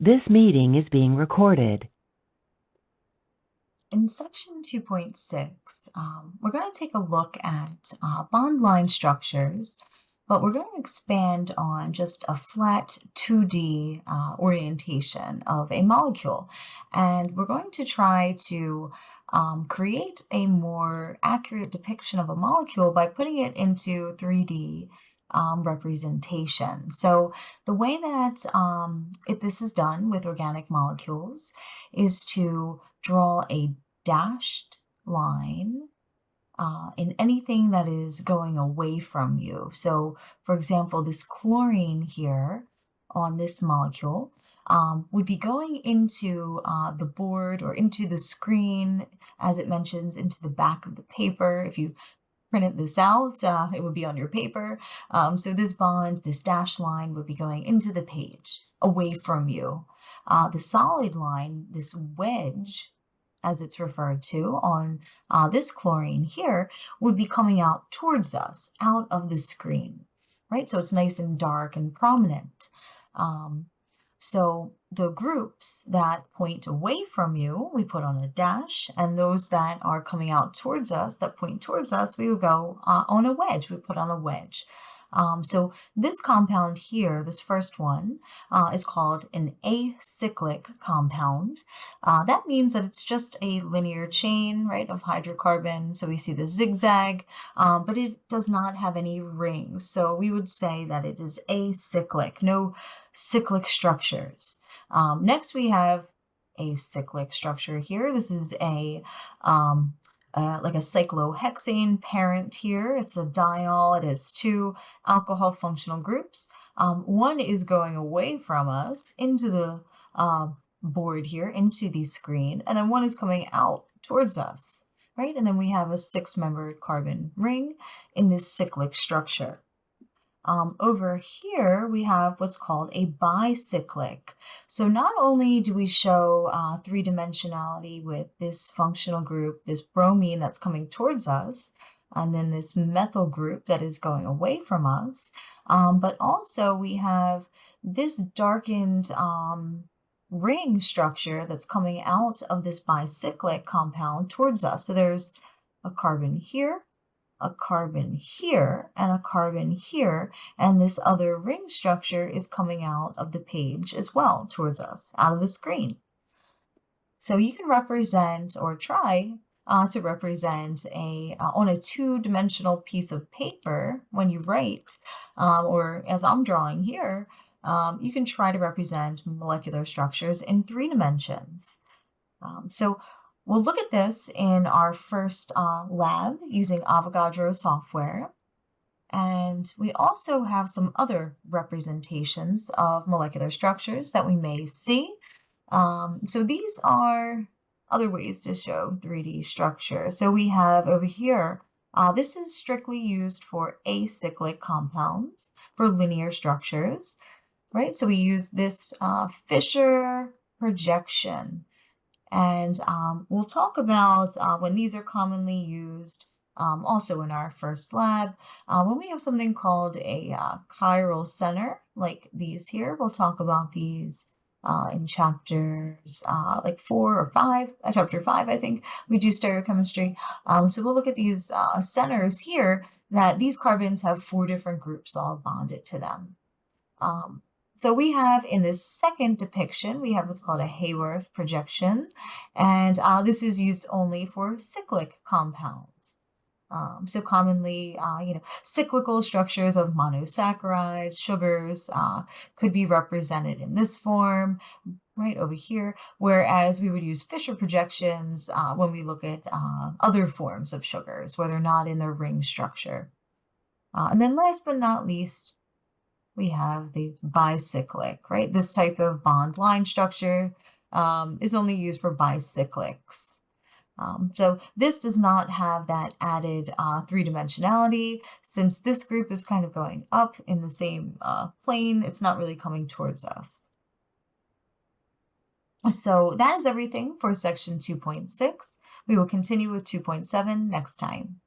This meeting is being recorded. In section 2.6, we're going to take a look at bond line structures, but we're going to expand on just a flat 2D orientation of a molecule. And we're going to try to create a more accurate depiction of a molecule by putting it into 3D representation. So the way that this is done with organic molecules is to draw a dashed line in anything that is going away from you. So, for example, this chlorine here on this molecule would be going into the board or into the screen, as it mentions, into the back of the paper. If you printed this out, it would be on your paper. So this bond, this dashed line would be going into the page, away from you. The solid line, this wedge, as it's referred to on this chlorine here, would be coming out towards us, out of the screen, right? So it's nice and dark and prominent. So the groups that point away from you, we put on a dash, and those that are coming out towards us, that point towards us, we would go on a wedge. We put on a wedge. So this compound here, this first one, is called an acyclic compound. That means that it's just a linear chain, right, of hydrocarbon. So we see the zigzag, but it does not have any rings. So we would say that it is acyclic, no cyclic structures. Next, we have a cyclic structure here. This is like a cyclohexane parent here. It's a diol. It has two alcohol functional groups. One is going away from us into the board here, into the screen, and then one is coming out towards us, right? And then we have a six-membered carbon ring in this cyclic structure. Over here, we have what's called a bicyclic. So not only do we show three-dimensionality with this functional group, this bromine that's coming towards us, and then this methyl group that is going away from us, but also we have this darkened ring structure that's coming out of this bicyclic compound towards us. So there's a carbon here, a carbon here, and a carbon here, and this other ring structure is coming out of the page as well towards us, out of the screen. So you can represent or try to represent on a two-dimensional piece of paper when you write, or as I'm drawing here, you can try to represent molecular structures in 3 dimensions. So we'll look at this in our first lab using Avogadro software. And we also have some other representations of molecular structures that we may see. So these are other ways to show 3D structure. So we have over here, this is strictly used for acyclic compounds, for linear structures, right? So we use this Fisher projection. And we'll talk about when these are commonly used, also in our first lab. When we have something called a chiral center, like these here, we'll talk about these in chapters like 4 or 5, chapter 5, I think, we do stereochemistry. So we'll look at these centers here, that these carbons have 4 different groups all bonded to them. So we have in this second depiction, we have what's called a Haworth projection, and this is used only for cyclic compounds. So commonly, cyclical structures of monosaccharides, sugars, could be represented in this form, right over here, whereas we would use Fisher projections when we look at other forms of sugars, where they're not in their ring structure. And then last but not least, we have the bicyclic, right? This type of bond line structure is only used for bicyclics. So this does not have that added 3-dimensionality. Since this group is kind of going up in the same plane, it's not really coming towards us. So that is everything for section 2.6. We will continue with 2.7 next time.